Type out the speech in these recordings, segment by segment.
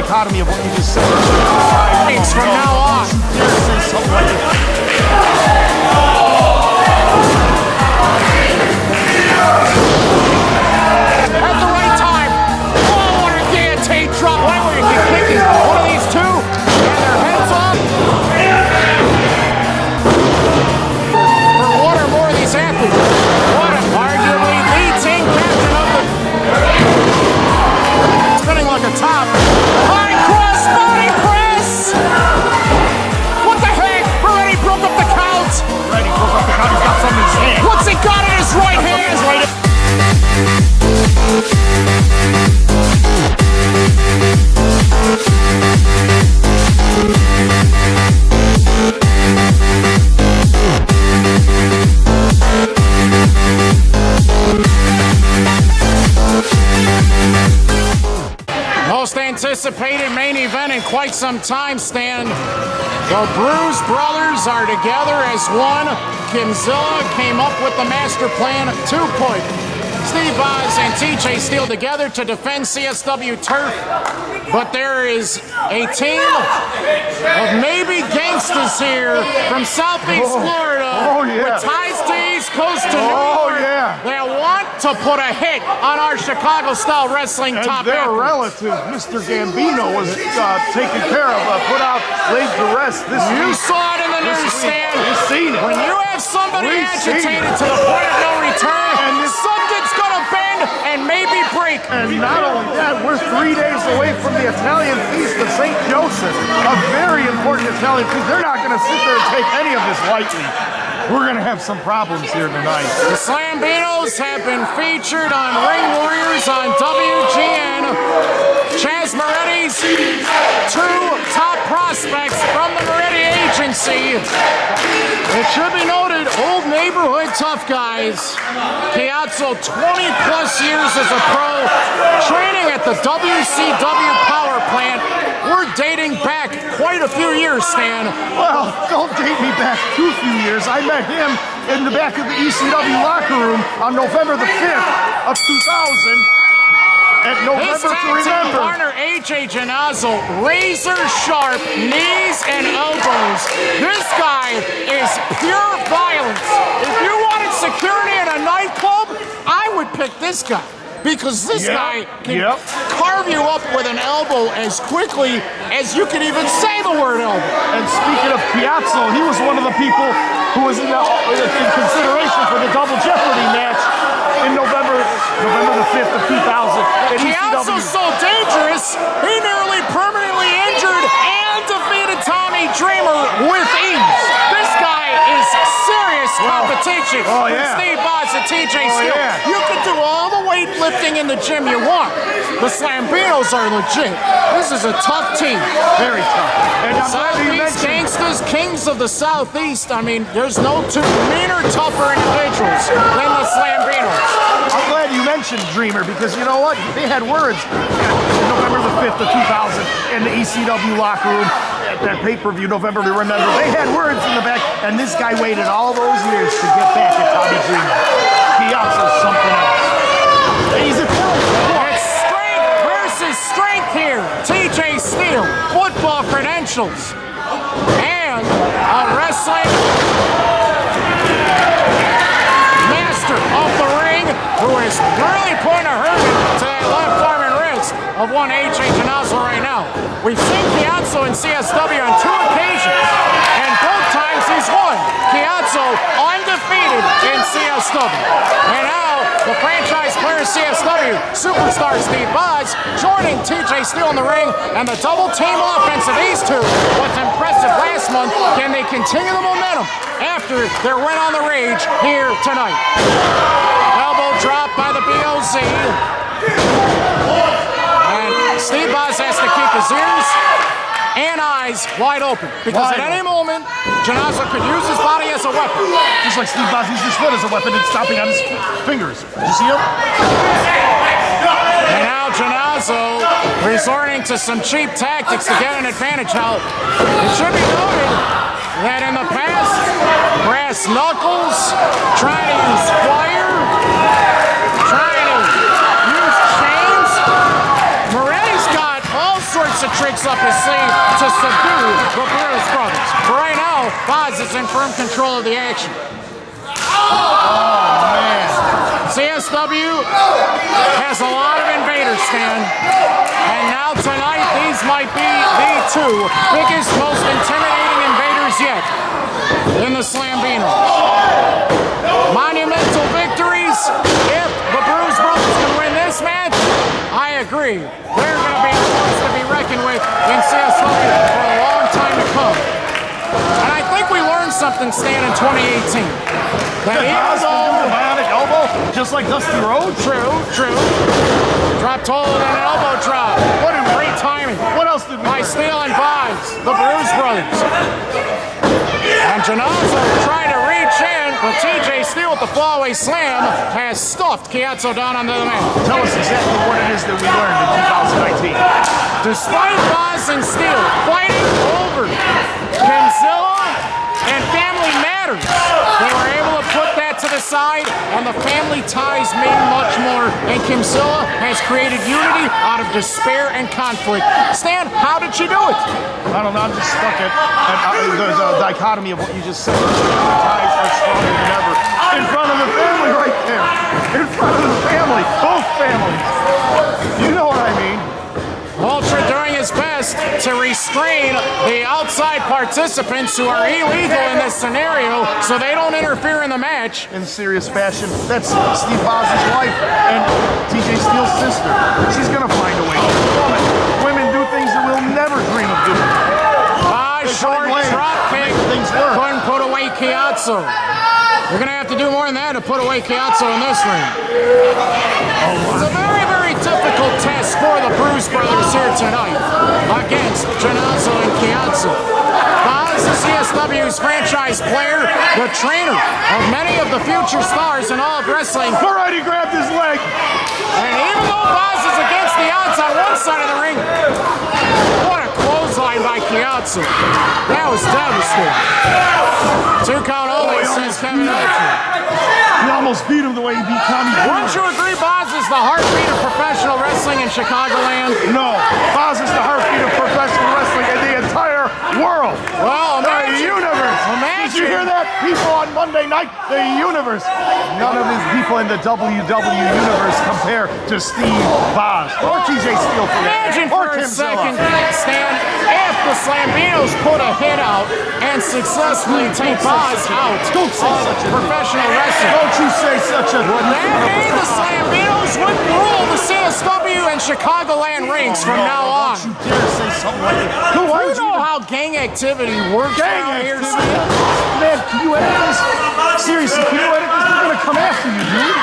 dichotomy of what you just said. Thanks from now on. Seriously, something like it. At the right time. Oh, what a guillotine drop. Why were you kicking one of these two? And their heads off. For one or more of these athletes. What a arguably lead team captain of the... Spinning like a top. High cross body press. What the heck? Moretti broke up the count. Moretti broke up the count. He's got something in his hand. What's he got in his right hand? Most anticipated main event in quite some time, Stan. The Bruz Brothers are together as one. Kimzilla came up with the master plan to put Steve Boz and TJ Steel together to defend CSW turf. But there is a team of maybe gangsters here from Southeast Florida with ties to East Coast to New York that want to put a hit on our Chicago-style wrestling top their athletes. relative, Mr. Gambino, was taken care of, laid to rest this You week. saw it in the newsstand. We've seen it. When you have somebody We've agitated to the point of no return, something's gonna bend and maybe break. And not only that, we're 3 days away from the Italian feast of St. Joseph, a very important Italian feast. They're not going to sit there and take any of this lightly. We're going to have some problems here tonight. The Slambinos have been featured on Ring Warriors on WGN. Chazz Moretti's two top prospects from the Moretti Agency. It should be noted, old neighborhood tough guys. Piazzo, 20-plus years as a pro, training at the WCW power plant. We're dating back quite a few years, Stan. Well, don't date me back too few years. I met him in the back of the ECW locker room on November the 5th of 2000. At November His tag team partner, AJ Genazzo, razor sharp knees and elbows. This guy is pure violence. If you wanted security in a nightclub, I would pick this guy. Because this guy can carve you up with an elbow as quickly as you can even say the word elbow. And speaking of Piazzo, he was one of the people who was in consideration for the Double Jeopardy match in November the 5th of 2000. Piazzo's so dangerous, he nearly permanently injured and defeated Tommy Dreamer with ease. This guy is serious competition with Steve Boz and TJ Steel. You can do all the weightlifting in the gym you want. The Slambinos are legit. This is a tough team. Very tough. And Southeast gangsters, kings of the Southeast. I mean, there's no two meaner, tougher individuals than the Slambinos. I'm glad you mentioned Dreamer because you know what? They had words November the 5th of 2000 in the ECW locker room at that pay-per-view, November to remember. They had words in the back, and this guy waited all those years to get back at Tommy Dreamer. Piazza's something else. He's a It's strength versus strength here. TJ Steel, football credentials, and a wrestling master of the ring who is really putting a hurt to that left arm and wrist of one AJ Genazzo right now. We've seen Piazzo in CSW on 2 occasions, and both times he's won. Piazzo undefeated in CSW. And now the franchise player CSW superstar Steve Boz joining TJ Steel in the ring, and the double team offense of these two was impressive last month. Can they continue the momentum after their win on the Rage here tonight? Elbow drop by the BOZ. And Steve Boz has to keep his ears and eyes wide open because at any moment, Genazzo could use his body as a weapon. Just like Steve Boz used his foot as a weapon and stomping on his fingers. Did you see him? And now Genazzo resorting to some cheap tactics to get an advantage. How it should be noted that in the past, brass knuckles, trying to use fire, trying to use chains. Moretti's got all sorts tricks of tricks up his sleeve to subdue the Bruz Brothers. But right now, Boz is in firm control of the action. Oh, man. CSW has a lot of invaders, Stan. And now tonight, these might be the two biggest, most intimidating invaders yet in the Slambinos. Monumental victories. If the Bruz Brothers can win this match, I agree. They're going to be a force to be reckoned with in CSW for a long time to come. And I think we learned something, Stan, in 2018. That even though the bionic elbow, just like Dusty Rhodes. True. Dropped hold and an elbow drop. What a great timing. What else did we by Steel and Boz, the Bruz Brothers. And Janazo trying to reach in, but TJ Steel with the fallaway slam has stuffed Chiazzo down onto the mat. Tell us exactly what it is that we learned in 2019. Despite Boz and Steel fighting over Kimzilla and family matters, they were able to put that to the side, and the family ties mean much more, and Kimzilla has created unity out of despair and conflict. Stan, how did she do it? I don't know, I'm just stuck at the dichotomy of what you just said. The ties are stronger than ever. In front of the family right there. In front of the family. Both families. You know what I mean. Ultra doing his best to restrain the outside participants who are illegal in this scenario so they don't interfere in the match. In serious fashion, that's Steve Boz's wife and TJ Steele's sister. She's gonna find a way. Women do things that we'll never dream of doing. Short drop kick. Couldn't put away Chiazzo. You're going to have to do more than that to put away Chiazzo in this ring. It's a very, very difficult test for the Bruz Brothers here tonight against Janazo and Chiazzo. Boz, the CSW's franchise player, the trainer of many of the future stars in all of wrestling. Alright, he grabbed his leg. And even though Boz is against the odds on one side of the ring, what a clothesline by Chiazzo. That was devastating. 2 count only, says Kevin Elton. He almost beat him the way he beat Tommy. Wouldn't you agree Boz is the heartbeat of professional wrestling in Chicagoland? No, Boz is the heartbeat of professional wrestling in the entire world. Well, the universe. Did you hear that? People on Monday night, the universe. None of his people in the WW universe compare to Steve Boz or TJ Steele for that. Imagine for a second, Stan, if the Slambinos put a hit out and successfully take Boz out of professional wrestling. Don't you say such a Would that mean the Slambinos would rule the CSW and Chicagoland rings from now on? Don't you dare say something like that. Do you know how gang activity works down here, Stan? Man, can you edit this? Seriously, can you edit this? We're gonna come after you, dude.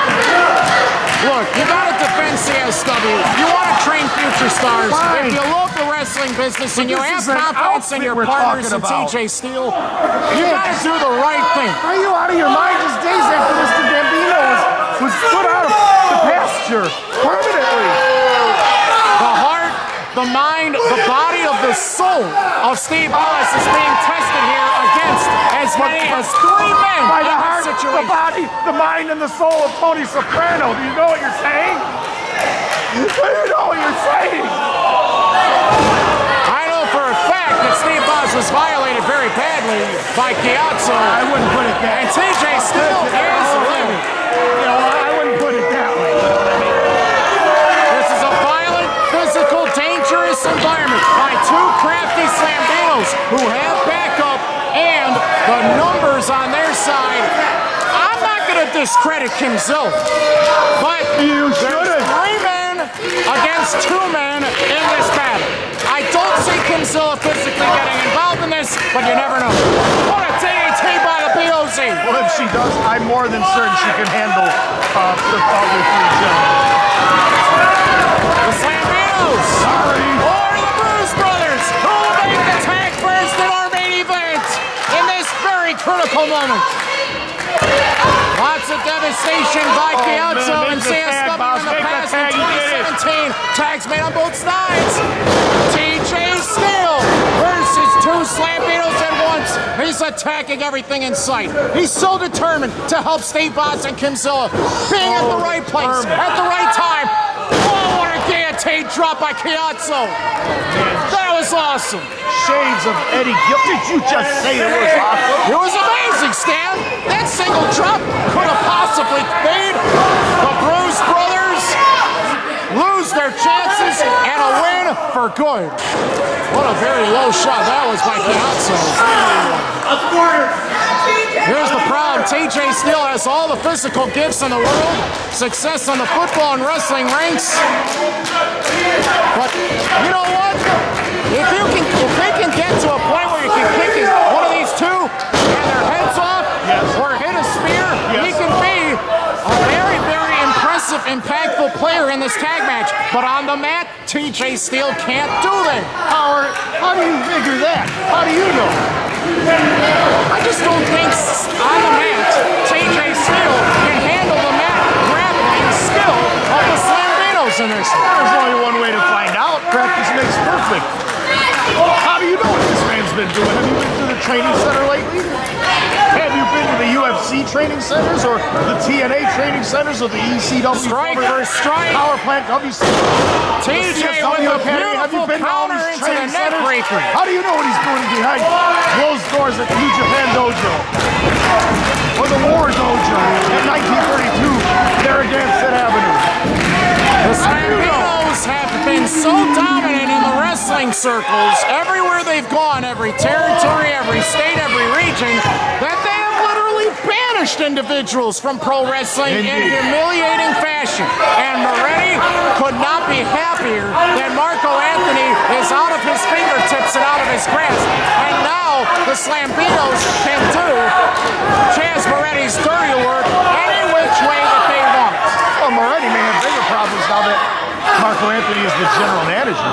Look, you gotta defend CSW. You want to train future stars. Fine. If you love the wrestling business and you have confidence in your partners and TJ Steele, you gotta do the right thing. Are you out of your mind just days after Mr. Gambino was put out of the pasture permanently? The heart, the mind, the body of the soul of Steve Boz is being tested here against as many as 3 men By the in heart, this situation. the body, the mind, and the soul of Tony Soprano. Do you know what you're saying? Do you know what you're saying? I know for a fact that Steve Boz was violated very badly by Chiazzo. I wouldn't put it that way. And TJ Steele is living. You know, I wouldn't put it that way. This is a violent, physical, dangerous environment by 2 crafty Slambinos who have backup and the numbers on their side. I'm not going to discredit Kimzilla, but You there's shouldn't. 3 men against 2 men in this battle. I don't see Kimzilla physically getting involved in this, but you never know. What a DDT by the BOZ. Well, if she does, I'm more than certain she can handle the other 3 gentlemen. The Slambinos. Sorry. Or the Bruz Brothers, who will make the tag first in our main event in this very critical moment. Lots of devastation by Chiazzo and CSW in the past in 2017. Tags made on both sides. TJ Steele versus 2 Slambinos at once. He's attacking everything in sight. He's so determined to help Steve Boz and Kimzilla being at the right place at the right time. Oh, what a guillotine drop by Chiazzo. awesome. Shades of Eddie Gill. Did you just say it was awesome? It was amazing, Stan. That single drop could have possibly made the Bruz Brothers lose their chances and a win for good. What a very low shot that was by Chiazzo. Here's the problem. TJ Steele has all the physical gifts in the world, success on the football and wrestling ranks. But you know what? If they can get to a point where you can kick one of these two and their heads off, or hit a spear, he can be a very, very impressive, impactful player in this tag match. But on the mat, TJ Steele can't do that. Howard, how do you figure that? How do you know? I just don't think on the mat, TJ Steele can handle the mat grappling skill of the Slambinos in this. There's only one way to find out. Practice makes perfect. How do you know what this man's been doing? Have you been to the training center lately? Have you been to the UFC training centers or the TNA training centers or the ECW Strike for strike. Power Plant WC? TJ with a beautiful counter into the neck breaker. How do you know what he's doing behind closed doors at the New Japan Dojo? Or the War Dojo in 1932, Narragansett Avenue? The Slambinos have been so dominant in the wrestling circles, everywhere they've gone, every territory, every state, every region, that they have literally banished individuals from pro wrestling in humiliating fashion. And Moretti could not be happier that Marco Anthony is out of his fingertips and out of his grasp. And now the Slambinos can do Chazz Moretti's dirty work any which way that they want. Well, Moretti may have bigger problems now that Marco Anthony is the general manager.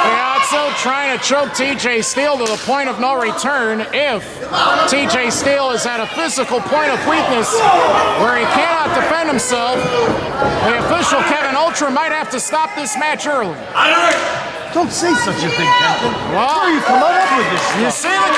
Chiazzo trying to choke TJ Steele to the point of no return. If TJ Steele is at a physical point of weakness where he cannot defend himself, the official Kevin Ultra might have to stop this match early. Don't say such a thing, Kenton. Well, where are you coming up with this stuff? You see the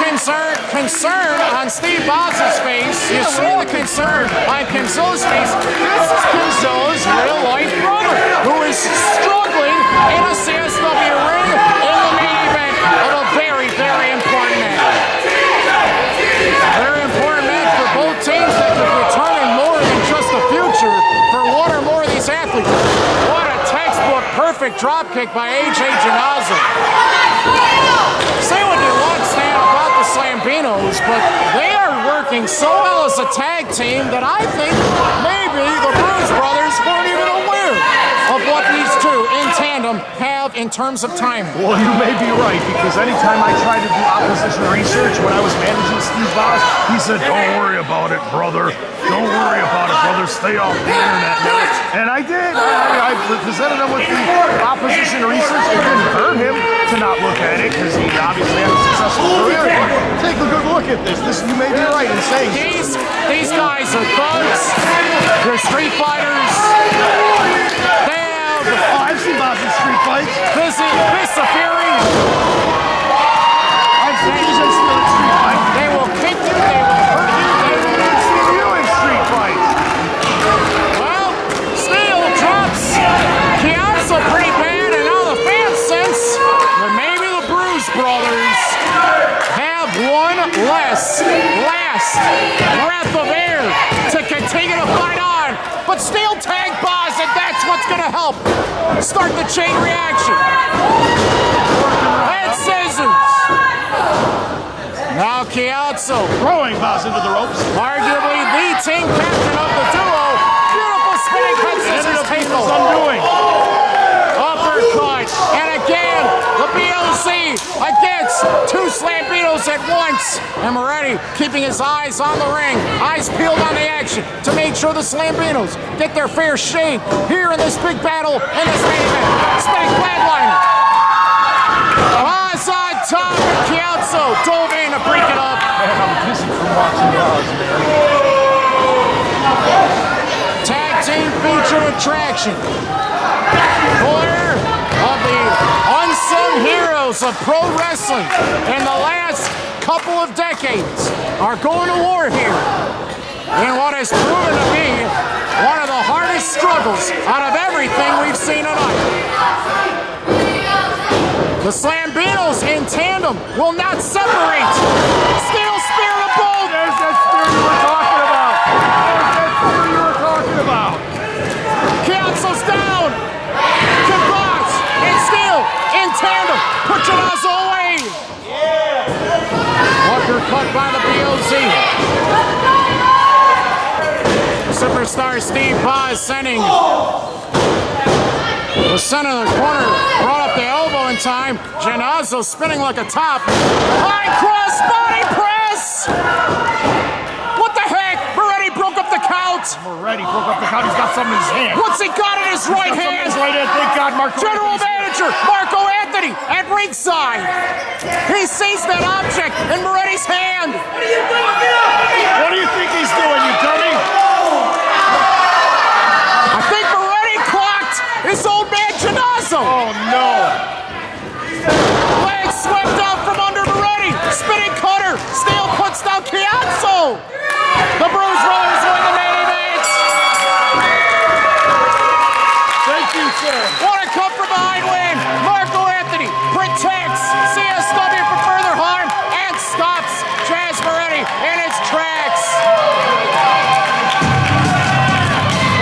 concern on Steve Boz's face. You see the concern on Kimzilla's face. This is Kimzilla's real-life brother, who is struggling in a CSW ring in the main event of a very, very important match. Very important match for both teams that could determine more than just the future for one or more of these athletes. What a textbook perfect dropkick by AJ Janaza. Say what you want, Stan, about the Slambinos, but they are working so well as a tag team that I think maybe the Bruz Brothers weren't even aware of what these two in tandem have in terms of timing. Well, you may be right, because anytime I tried to do opposition research when I was managing Steve Boz, he said, "Don't worry about it, brother. Don't worry about it, brother. Stay off the internet." And I did. I presented him with the opposition research. It didn't hurt him to not look at it, because he obviously had a successful career. Take a good look at this. You may be right in saying these guys are thugs. They're street fighters. I've seen Boz in street fights. This is Fury. I've seen TJ Steele in street fights. They will kick you, they will hurt you, they will see you in street fights. Well, Steele drops Chiazzo pretty bad, and now the fans sense that maybe the Bruz Brothers have one last breath of air to continue to fight on. But Steele tagged Boz, and that's what's going to help start the chain reaction. And scissors. Now Chiazzo throwing Boz into the ropes. Arguably the team captain of the duo. Beautiful spinning cut scissors takeover. Undoing. Uppercut. And again, the BLC against two Slambinos at once. And Moretti keeping his eyes on the ring, eyes peeled on the action to make sure the Slambinos get their fair shake here in this big battle in this main event. Spinning flatliner. Boz on top, and Chiazzo dove in to break it up. Man, I'm dizzy from watching Boz, man. Tag team featured attraction. Four of the unsung heroes of pro wrestling in the last couple of decades are going to war here in what has proven to be one of the hardest struggles out of everything we've seen tonight. The Slambinos in tandem will not separate. Steel spear to both. There's that spear you were talking about. There's that spear you were talking about. Kiatzo's down. Boz and Steel in tandem. Put Chazz away. Walker cut by the BOZ. Superstar Steve Boz sending the center of the corner, brought up the elbow in time. Genazzo spinning like a top. High cross body press! What the heck? Moretti broke up the count. Moretti broke up the count. He's got something in his hand. What's he got in his right hand? Thank God, Marco. General Manager Marco Anthony at ringside. He sees that object in Moretti's hand. What are you doing? Get up! What do you think he's doing, you dummy? I think Moretti clocked his old man Genazzo. Oh, no. Leg swept out from under Moretti. Spinning cutter. Steel puts down Kiatzo. The Bruz Brothers win the main event. Thank you, sir. What a come from behind win. Marco Anthony protects CSW from further harm and stops Chazz Moretti in its tracks.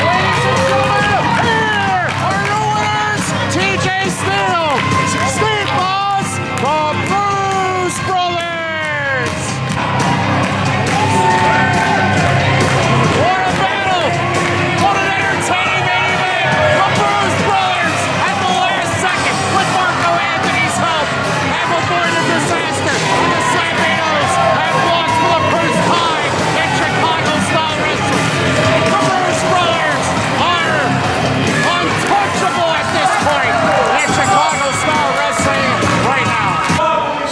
Ladies and gentlemen, here are your winners, TJ Steel, Steve Boz, the Bruz Brothers. What a battle! What an entertaining main event! The Bruz Brothers at the last second with Marco Anthony's help have avoided disaster, and the Slambinos have lost for the first time in Chicago-style wrestling. The Bruz Brothers are untouchable at this point in Chicago-style wrestling right now.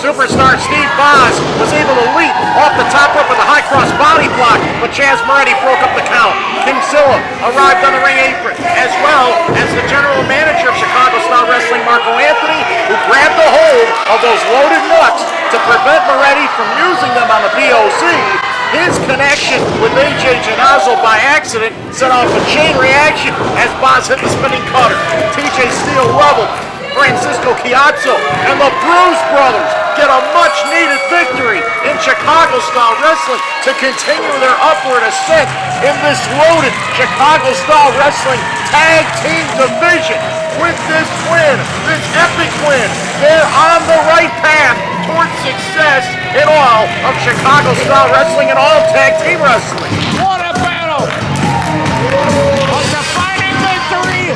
Superstar Steve Boz was able to leap off the top rope with a high cross body block, but Chazz Moretti broke up the count. Kimzilla arrived on the ring apron, as well as the general manager of Chicago Style Wrestling, Marco Anthony, who grabbed a hold of those loaded nuts to prevent Moretti from using them on the BOZ. His connection with AJ Genazzo by accident set off a chain reaction as Boz hit the spinning cutter. TJ Steel leveled. Francisco Kiatzo and the Bruz Brothers get a much-needed victory in Chicago-style wrestling to continue their upward ascent in this loaded Chicago-style wrestling tag team division. With this win, this epic win, they're on the right path towards success in all of Chicago-style wrestling and all tag team wrestling. What a battle! A defining victory